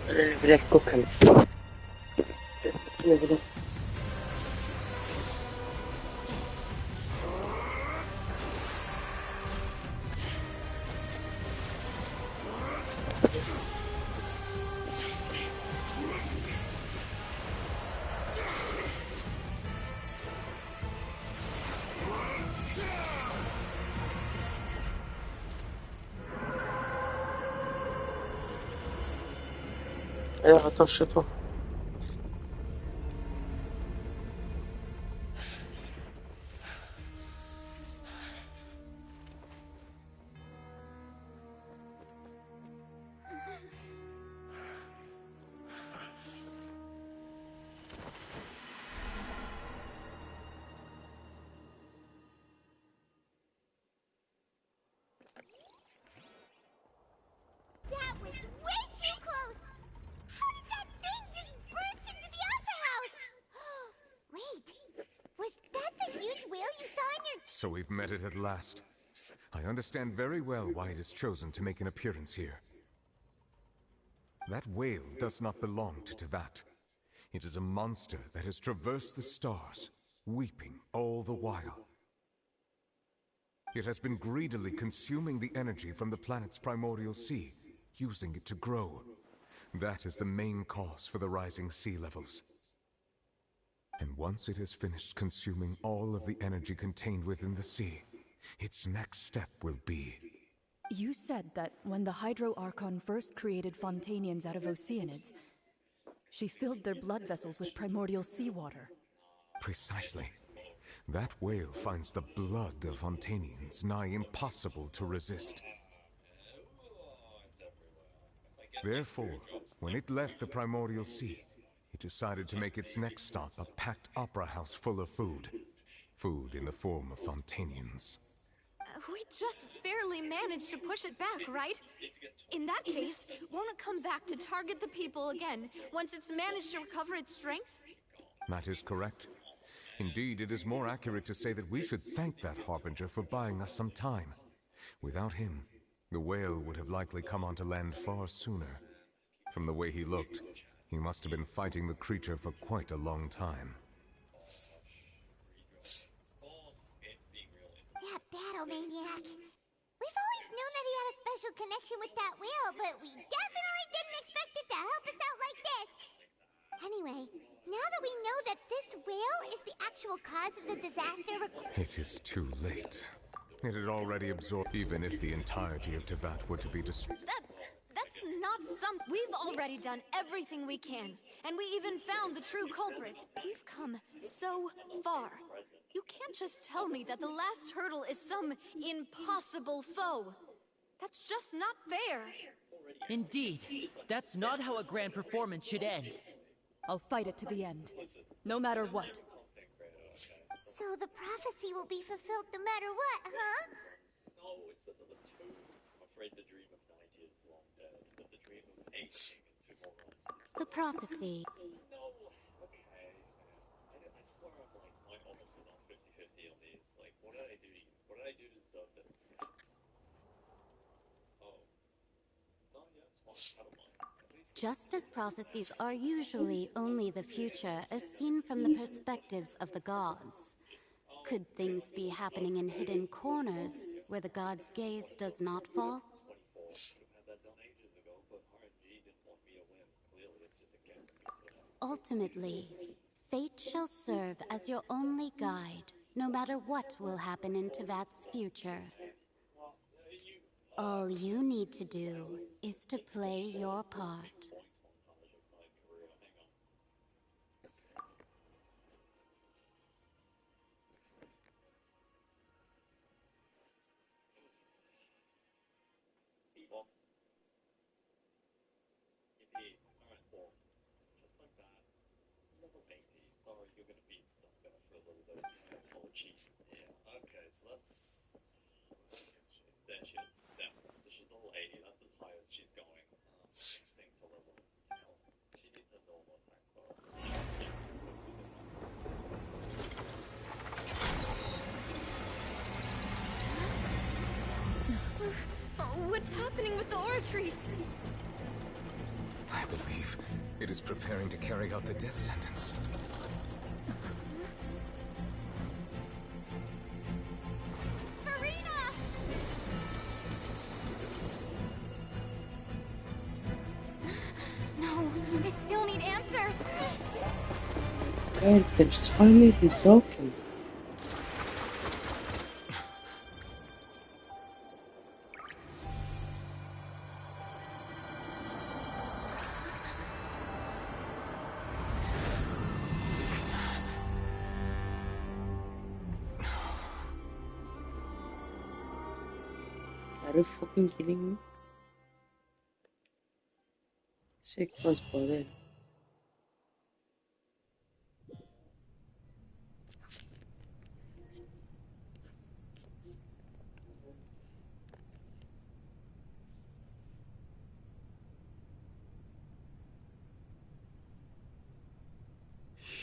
Блять, кокон. Я готов шипу. That was way too close! How did that thing just burst into the opera house? Wait, was that the huge whale you saw in your... So we've met it at last. I understand very well why it has chosen to make an appearance here. That whale does not belong to Teyvat. It is a monster that has traversed the stars, weeping all the while. It has been greedily consuming the energy from the planet's primordial sea, using it to grow. That is the main cause for the rising sea levels. And once it has finished consuming all of the energy contained within the sea, its next step will be... You said that when the Hydro Archon first created Fontanians out of Oceanids, she filled their blood vessels with primordial seawater. Precisely. That whale finds the blood of Fontanians nigh impossible to resist. Therefore, when it left the primordial sea, it decided to make its next stop a packed opera house full of food. Food in the form of Fontanians. We just barely managed to push it back, right? In that case, won't it come back to target the people again, once it's managed to recover its strength? That is correct. Indeed, it is more accurate to say that we should thank that Harbinger for buying us some time. Without him, the whale would have likely come onto land far sooner. From the way he looked, he must have been fighting the creature for quite a long time. That battle maniac. We've always known that he had a special connection with that whale, but we definitely didn't expect it to help us out like this. Anyway, now that we know that this whale is the actual cause of the disaster... It is too late. It had already absorbed, even if the entirety of Teyvat were to be destroyed. That's not We've already done everything we can, and we even found the true culprit. We've come so far. You can't just tell me that the last hurdle is some impossible foe. That's just not fair. Indeed, that's not how a grand performance should end. I'll fight it to the end, no matter what. So the prophecy will be fulfilled no matter what, huh? No, it's another two. I'm afraid the dream of 90 is long dead, but the dream of 80 is two more rises. The prophecy. No, okay. I swear I'm almost on 50-50 on these. Like, what did I do to you? What did I do to deserve this? Oh. No, yeah, it's fine. I don't mind. Just as prophecies are usually only the future as seen from the perspectives of the gods, could things be happening in hidden corners where the gods' gaze does not fall? Ultimately, fate shall serve as your only guide, no matter what will happen in Teyvat's future. All you need to do is to play your part. Apologies. Yeah, okay, so that's... There she is. There. So she's level 80, that's as high as she's going. Next thing to level is health. She needs a normal attack spell. What's happening with the Oratrice? I believe it is preparing to carry out the death sentence. Farina! No, I still need answers. Characters finally talking. Are you fucking kidding me? Sé más poder.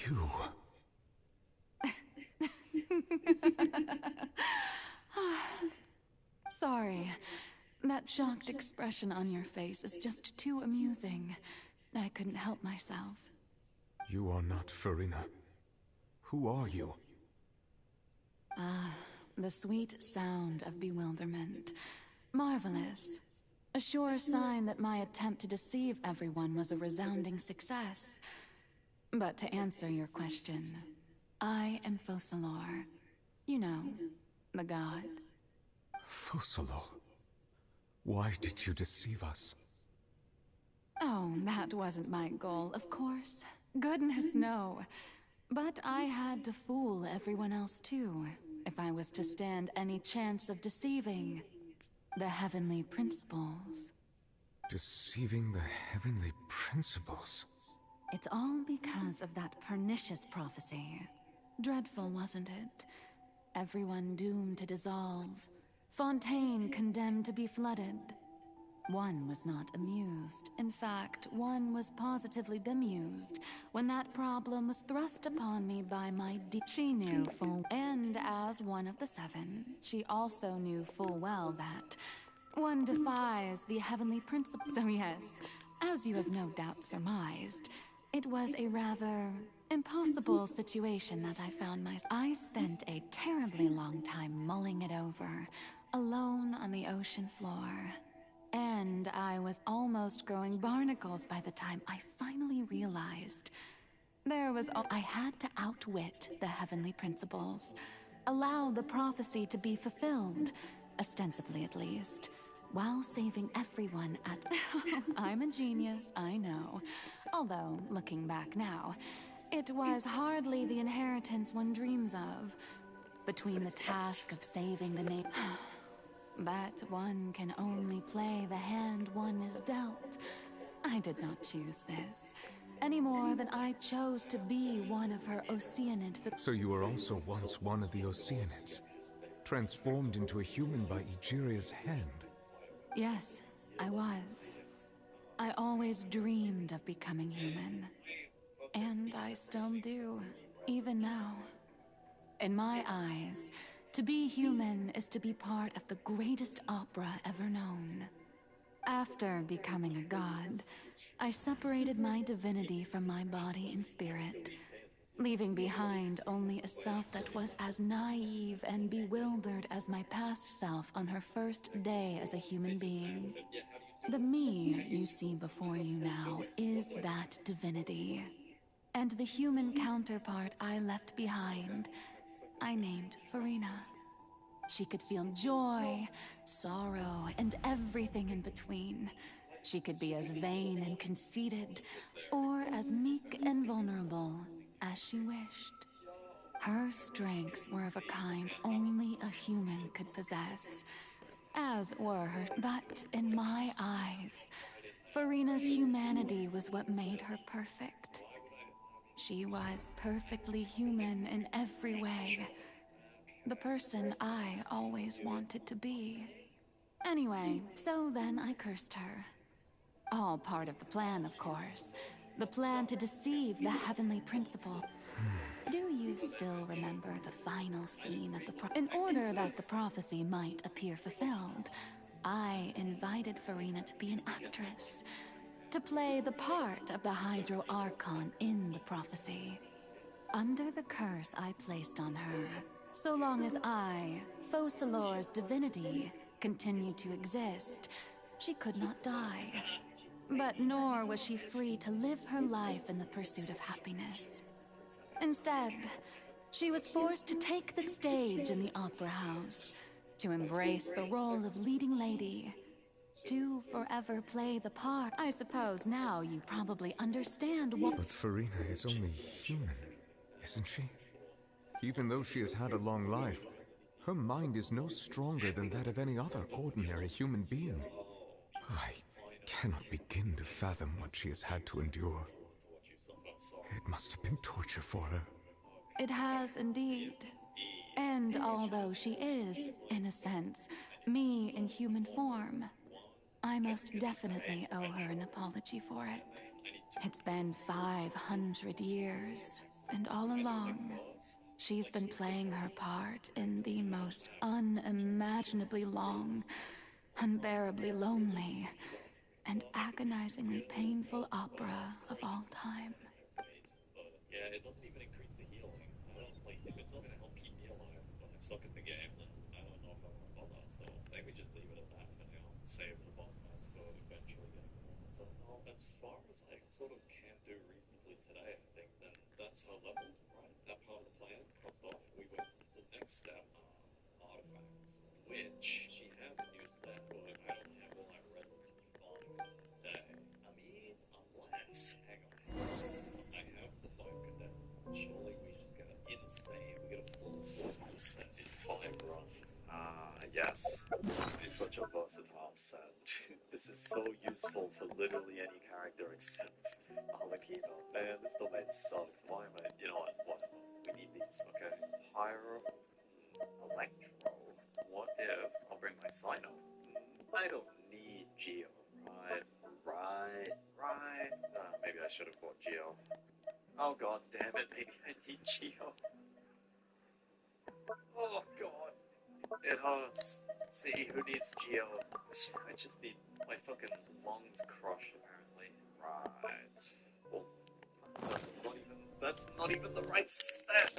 You... Sorry. That shocked expression on your face is just too amusing. I couldn't help myself. You are not Farina. Who are you? The sweet sound of bewilderment. Marvelous. A sure sign that my attempt to deceive everyone was a resounding success. But to answer your question, I am Focalor. You know, the god. Focalor. Why did you deceive us? Oh, that wasn't my goal, of course. Goodness, no. But I had to fool everyone else too, if I was to stand any chance of deceiving the heavenly principles. Deceiving the heavenly principles? It's all because of that pernicious prophecy. Dreadful, wasn't it? Everyone doomed to dissolve. Fontaine condemned to be flooded. One was not amused. In fact, one was positively bemused when that problem was thrust upon me by my She knew full, and as one of the seven, she also knew full well that one defies the heavenly principle. So yes, as you have no doubt surmised, it was a rather impossible situation that I found myself. I spent a terribly long time mulling it over, alone on the ocean floor. And I was almost growing barnacles by the time I finally realized I had to outwit the heavenly principles, allow the prophecy to be fulfilled, ostensibly at least, while saving everyone at... I'm a genius, I know. Although, looking back now, it was hardly the inheritance one dreams of. Between the task of saving the nation... But one can only play the hand one is dealt. I did not choose this, any more than I chose to be one of her Oceanid. So you were also once one of the Oceanids, transformed into a human by Egeria's hand. Yes, I was. I always dreamed of becoming human. And I still do, even now. In my eyes, to be human is to be part of the greatest opera ever known. After becoming a god, I separated my divinity from my body and spirit, leaving behind only a self that was as naive and bewildered as my past self on her first day as a human being. The me you see before you now is that divinity. And the human counterpart I left behind, I named Farina. She could feel joy, sorrow, and everything in between. She could be as vain and conceited, or as meek and vulnerable as she wished. Her strengths were of a kind only a human could possess, as were her. But in my eyes, Farina's humanity was what made her perfect. She was perfectly human in every way. The person I always wanted to be. Anyway, so then I cursed her. All part of the plan, of course. The plan to deceive the heavenly principle. Do you still remember the final scene of the In order that the prophecy might appear fulfilled, I invited Farina to be an actress, to play the part of the Hydro Archon in the prophecy. Under the curse I placed on her, so long as I, Focalor's divinity, continued to exist, she could not die. But nor was she free to live her life in the pursuit of happiness. Instead, she was forced to take the stage in the opera house, to embrace the role of leading lady, to forever play the part. I suppose now you probably understand what— But Farina is only human, isn't she? Even though she has had a long life, her mind is no stronger than that of any other ordinary human being. I cannot begin to fathom what she has had to endure. It must have been torture for her. It has indeed. And although she is, in a sense, me in human form, I most definitely owe her an apology for it. It's been 500 years, and all along, she's been playing her part in the most unimaginably long, unbearably lonely, and agonizingly painful opera of all time. Yeah, it doesn't even increase the healing. I don't like if it's not gonna help keep me alive, but I suck at the game, then I don't know if I want to bother. So I think we just leave it at that for now. Save the boss mats for eventually getting more. So now, as far as I sort of can do reasonably today, I think then that's her level, right? That part of the plan crossed off. We went to the next step, artifacts, which she has a new set, but I don't have all that resin to be farming today. I mean, unless hang on. I have the 5 condensed. Surely we just get an insane. We get a full set in 5 runs. Yes. It's such a versatile set. This is so useful for literally any character except Alikino. Man, this domain sucks. Why am I? You know what? Whatever. We need these, okay? Pyro. Electro. What if I'll bring my Sino? I don't need Geo. Right. Maybe I should have bought Geo. Oh god damn it, maybe I need Geo. Oh god. It hurts. See, who needs Geo? I just need my fucking lungs crushed apparently. Right. Well, that's not even the right set.